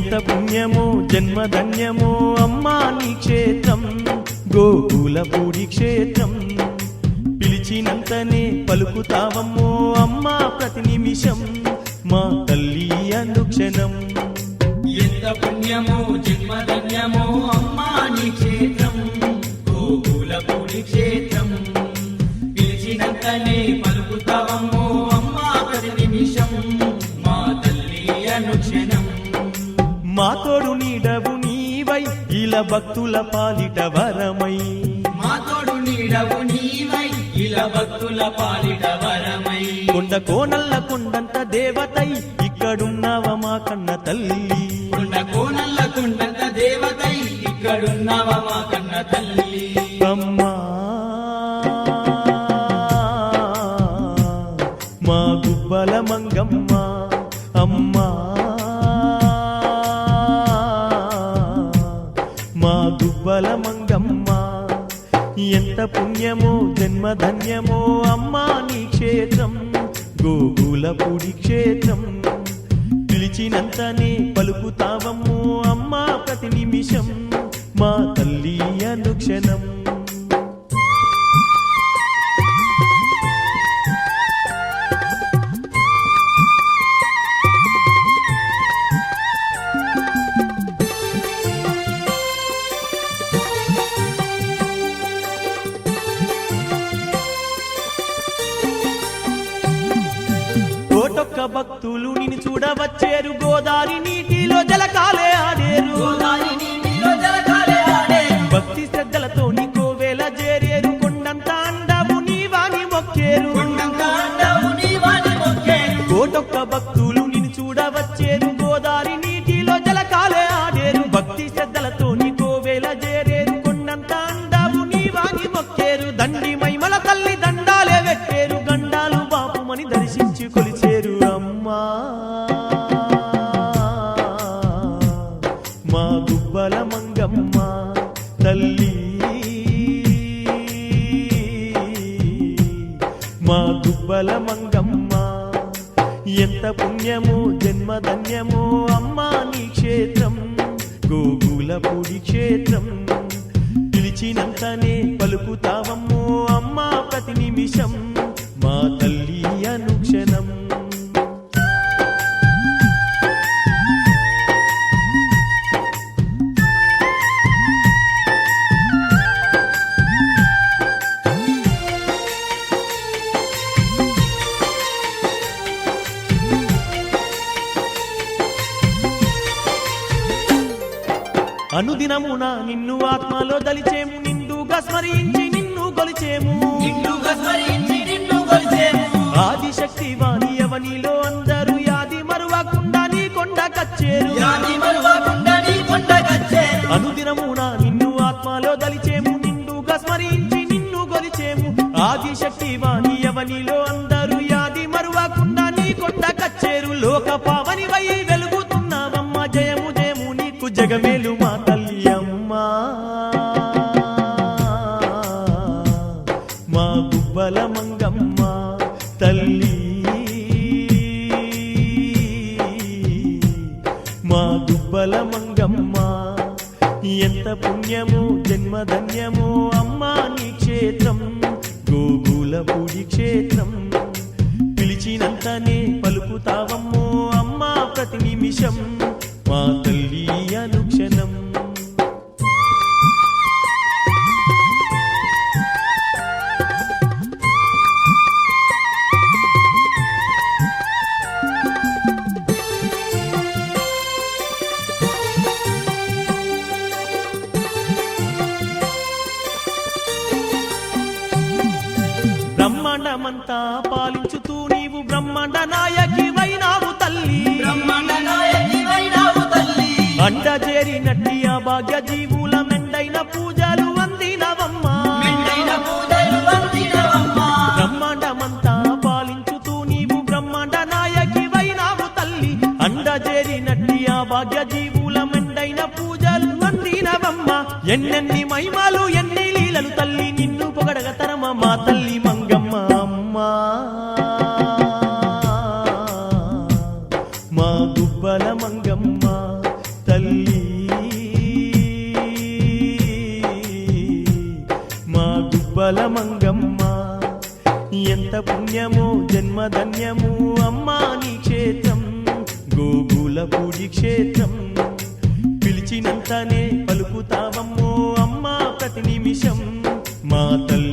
ఎంత పుణ్యమో జన్మధన్యమో అమ్మా నీ క్షేత్రం గోకులపూడి క్షేత్రం పిలిచినంతనే పలుకుతావమ్మో అమ్మా ప్రతి నిమిషం మా తల్లి అనుక్షణం ఎంత పుణ్యమో జన్మధన్యమో అమ్మా నీ క్షేత్రం గోకులపూడి క్షేత్రం పిలిచినంతనే పలుకుతావమ్మో అమ్మా ప్రతి నిమిషం మా తల్లి అనుక్షణం మా తోడు నీడవు నీవై ఇలా భక్తుల పాలిట వరమై మా తోడు నీడవు నీవై ఇలా భక్తుల పాలిట వరమై కొండ కోనల్ల కొండంత దేవతై ఇక్కడున్నావ మా కన్న తల్లి కొండ కోనల్ల కొండంత దేవతై ఇక్కడున్నావ మా కన్న తల్లి అమ్మా మా గుబ్బల మంగమ్మ అమ్మా మా గుబ్బల మంగమ్మ ఎంత పుణ్యమో జన్మధన్యమో అమ్మా నీ క్షేత్రం గోకులపూడి క్షేత్రం పిలిచినంతనే పలుకుతావమ్మో అమ్మా ప్రతి నిమిషం మా తల్లి అనుక్షణం కోటొక్క భక్తులు నిన్ను చూడవచ్చేరు గోదారి నీటిలో జలకాలే ఆడేరు గోదావరి నీటిలో జలకాలే ఆడేరు భక్తి శ్రద్ధలతో నీ కోవేల చేరేరు కొండంత అండవు నీవాని మొక్కేరు కొండంత అండవు నీవాని మొక్కేరు కోటొక్క భక్తులు నిన్ను చూడవచ్చేరు గోదారి నీటిలో జలకాలే ఆడేరు భక్తి శ్రద్ధలతో నీ కోవేల చేరేరు కొండంత అండవు నీవాని మొక్కేరు దండి మైమల తల్లి దండాలే వెట్టేరు గండాలు బాపుమని దర్శించి కొలిచేరు అమ్మా మా గుబ్బల మంగమ్మ తల్లి మా గుబ్బల మంగమ్మ ఎంత పుణ్యమో జన్మధన్యమో అమ్మా నీ క్షేత్రం గోకులపూడి క్షేత్రం పిలిచినంతనే పలుకుతావమ్మో అమ్మా ప్రతి నిమిషం మా తల్లి అనుక్షణం అనుదినమున నిన్ను ఆత్మలో దలిచేము నిండుగా స్మరించి నిన్ను కొలిచేము నిన్నుగా స్మరించి నిన్ను కొలిచేము ఆదిశక్తి వాణి అవనిలో అందరూ యాది మరువకుండా నీ కొండ కచ్చేరు యాది మరువకుండా నీ కొండ కచ్చేరు అనుదినమున నిన్ను ఆత్మలో దలిచేము నిండుగా స్మరించి నిన్ను కొలిచేము ఆదిశక్తి వాణి అవనిలో అందరూ యాది మరువకుండా నీ కొండ కచ్చేరు లోక పావని వై వెలుగుతున్నావమ్మ జయము జయము నీకు జగమేలు మా తల్లి అమ్మా మా గుబ్బల మంగమ్మ తల్లి మా గుబ్బల మంగమ్మ ఎంత పుణ్యమో జన్మధన్యమో అమ్మా నీ క్షేత్రం గోకులపూడి క్షేత్రం పిలిచినంతనే పలుకుతావమ్మో అమ్మా ప్రతి నిమిషం మా తల్లి అనుక్షణం బ్రహ్మాండమంతా పాలించుతూ నీవు బ్రహ్మాండ నాయకి వైనావు తల్లి బ్రహ్మాండ నాయకి వైనావు తల్లి అండ చేరినట్టి ఆ భాగ్య జీవుల మెండైన పూజలు అందినవమ్మా మెండైన పూజలు అందినవమ్మా బ్రహ్మాండమంతా పాలించుతూ నీవు బ్రహ్మాండ నాయకి వైనావు తల్లి అండ చేరినట్టి ఆ భాగ్య జీవుల మెండైన పూజలు అందినవమ్మా ఎన్నెన్ని మహిమలు ఎన్ని లీలలు తల్లి నిన్ను పొగడగ తరమ మా తల్లి మంగమ్మ అమ్మా మా గుబ్బల మంగమ్మ గుబ్బలమంగమ్మ ఎంత పుణ్యమో జన్మధన్యము అమ్మా నీ క్షేత్రం గోగుల పూజి క్షేత్రం పిలిచినంతనే పలుకుతావమ్మో అమ్మా ప్రతి నిమిషం మా తల్లి